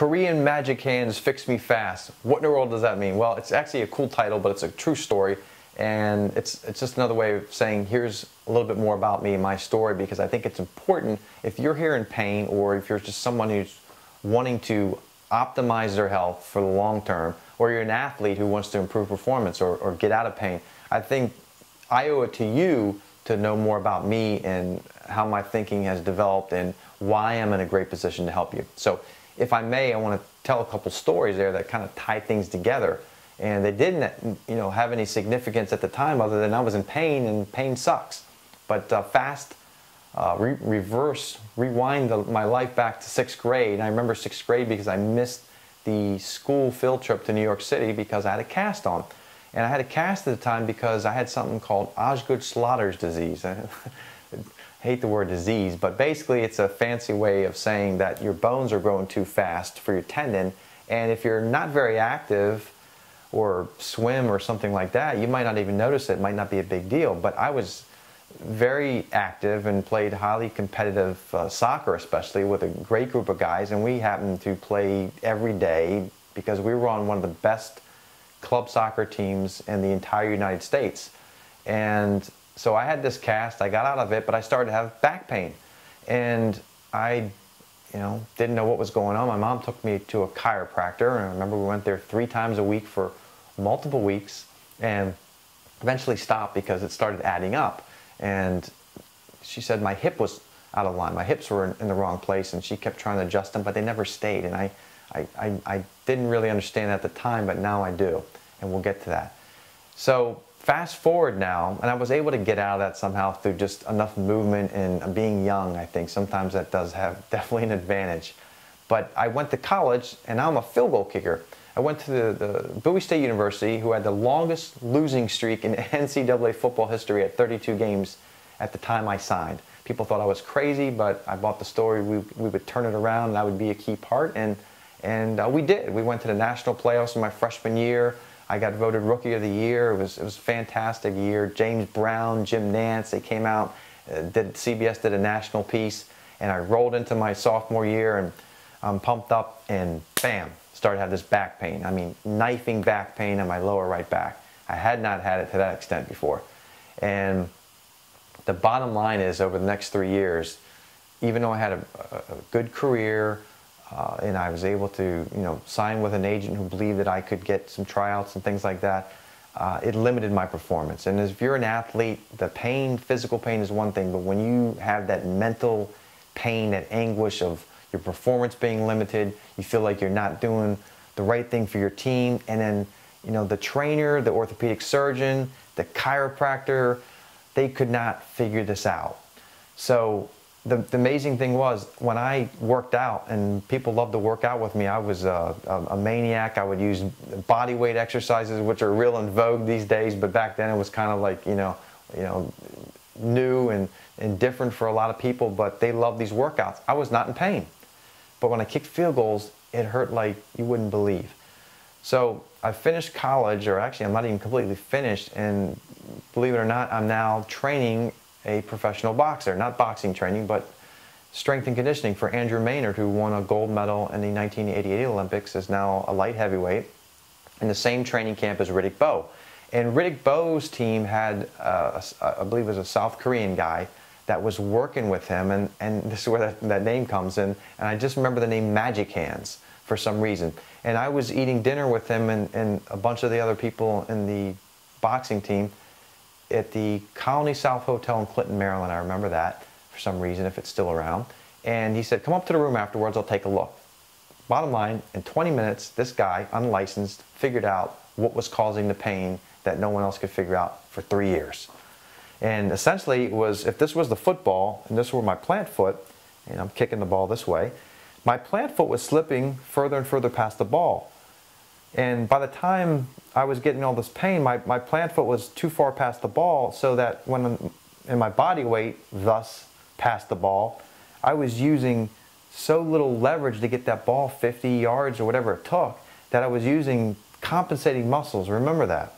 Korean magic hands fix me fast. What in the world does that mean? Well, it's actually a cool title, but it's a true story. And it's just another way of saying, here's a little bit more about me and my story, because I think it's important if you're here in pain, or if you're just someone who's wanting to optimize their health for the long term, or you're an athlete who wants to improve performance or get out of pain. I think I owe it to you to know more about me and how my thinking has developed and why I'm in a great position to help you. So if I may, I want to tell a couple stories there that kind of tie things together. And they didn't, have any significance at the time, other than I was in pain, and pain sucks. But rewind my life back to 6th grade. And I remember 6th grade because I missed the school field trip to New York City because I had a cast on. And I had a cast at the time because I had something called Osgood-Schlatter's disease. I hate the word disease, but basically it's a fancy way of saying that your bones are growing too fast for your tendon. And if you're not very active, or swim or something like that, you might not even notice it. It might not be a big deal. But I was very active and played highly competitive soccer, especially with a great group of guys. And we happened to play every day because we were on one of the best club soccer teams in the entire United States. And so I had this cast. I got out of it, but I started to have back pain. And I didn't know what was going on. My mom took me to a chiropractor, and I remember we went there 3 times a week for multiple weeks, and eventually stopped because it started adding up. And she said my hip was out of line. My hips were in the wrong place, and she kept trying to adjust them, but they never stayed. And I didn't really understand at the time, but now I do, and we'll get to that. So fast forward now, and I was able to get out of that somehow through just enough movement and being young. I think sometimes that does have definitely an advantage. But I went to college, and now I'm a field goal kicker. I went to the Bowie State University, who had the longest losing streak in NCAA football history at 32 games at the time I signed. People thought I was crazy, but I bought the story. We would turn it around, and I would be a key part, and we did. We went to the national playoffs in my freshman year. I got voted Rookie of the Year. It was a fantastic year. James Brown, Jim Nantz, they came out. CBS did a national piece, and I rolled into my sophomore year, and I'm pumped up, and bam, started to have this back pain. I mean, knifing back pain in my lower right back. I had not had it to that extent before. And the bottom line is, over the next 3 years, even though I had a good career, and I was able to, sign with an agent who believed that I could get some tryouts and things like that, it limited my performance. And if you're an athlete, the pain, physical pain is one thing, but when you have that mental pain, that anguish of your performance being limited, you feel like you're not doing the right thing for your team, and then, the trainer, the orthopedic surgeon, the chiropractor, they could not figure this out. So the amazing thing was, when I worked out, and people loved to work out with me, I was a maniac. I would use body weight exercises, which are real in vogue these days, but back then it was kind of like, new and different for a lot of people, but they loved these workouts. I was not in pain. But when I kicked field goals, it hurt like you wouldn't believe. So I finished college, or actually I'm not even completely finished, and believe it or not, I'm now training a professional boxer. Not boxing training, but strength and conditioning for Andrew Maynard, who won a gold medal in the 1988 Olympics, is now a light heavyweight in the same training camp as Riddick Bowe. And Riddick Bowe's team had, I believe it was a South Korean guy that was working with him, and this is where that name comes in. And I just remember the name Magic Hands for some reason. And I was eating dinner with him and a bunch of the other people in the boxing team at the Colony South Hotel in Clinton, Maryland. I remember that for some reason, if it's still around. And he said, come up to the room afterwards, I'll take a look. Bottom line, in 20 minutes, this guy, unlicensed, figured out what was causing the pain that no one else could figure out for 3 years. And essentially it was, if this was the football, and this were my plant foot, and I'm kicking the ball this way, my plant foot was slipping further and further past the ball. And by the time I was getting all this pain, my plant foot was too far past the ball, so that when in my body weight thus past the ball, I was using so little leverage to get that ball 50 yards or whatever it took, that I was using compensating muscles. Remember that.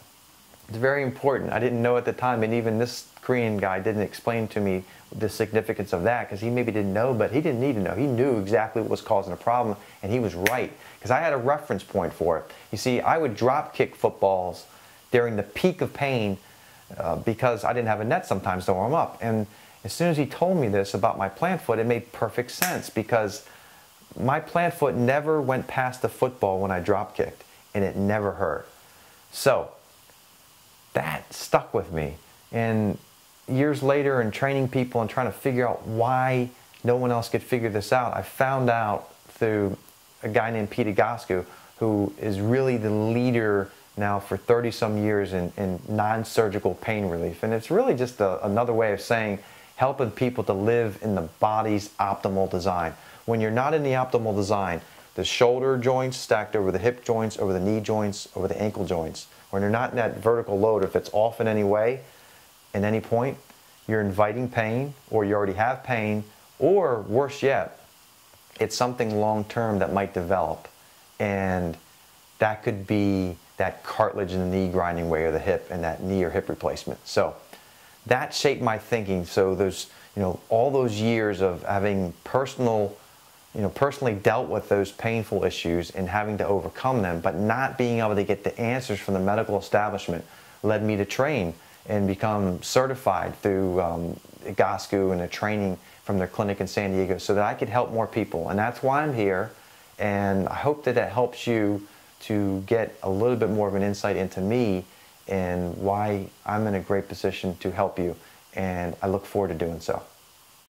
It's very important. I didn't know at the time, and even this Korean guy didn't explain to me the significance of that, because he maybe didn't know, but he didn't need to know. He knew exactly what was causing the problem, and he was right, because I had a reference point for it. You see, I would drop kick footballs during the peak of pain because I didn't have a net sometimes to warm up. And as soon as he told me this about my plant foot, it made perfect sense, because my plant foot never went past the football when I drop kicked, and it never hurt. So that stuck with me. And years later, in training people and trying to figure out why no one else could figure this out, I found out through a guy named Pete Gasku, who is really the leader now for 30-some years in non-surgical pain relief. And it's really just another way of saying helping people to live in the body's optimal design. When you're not in the optimal design, the shoulder joints stacked over the hip joints, over the knee joints, over the ankle joints, when you're not in that vertical load, if it's off in any way, at any point, you're inviting pain, or you already have pain, or worse yet, it's something long-term that might develop. And that could be that cartilage in the knee grinding way, or the hip, and that knee or hip replacement. So that shaped my thinking. So those, all those years of having personally dealt with those painful issues and having to overcome them, but not being able to get the answers from the medical establishment, led me to train and become certified through Gasku and a training from their clinic in San Diego, so that I could help more people. And that's why I'm here. And I hope that that helps you to get a little bit more of an insight into me and why I'm in a great position to help you. And I look forward to doing so.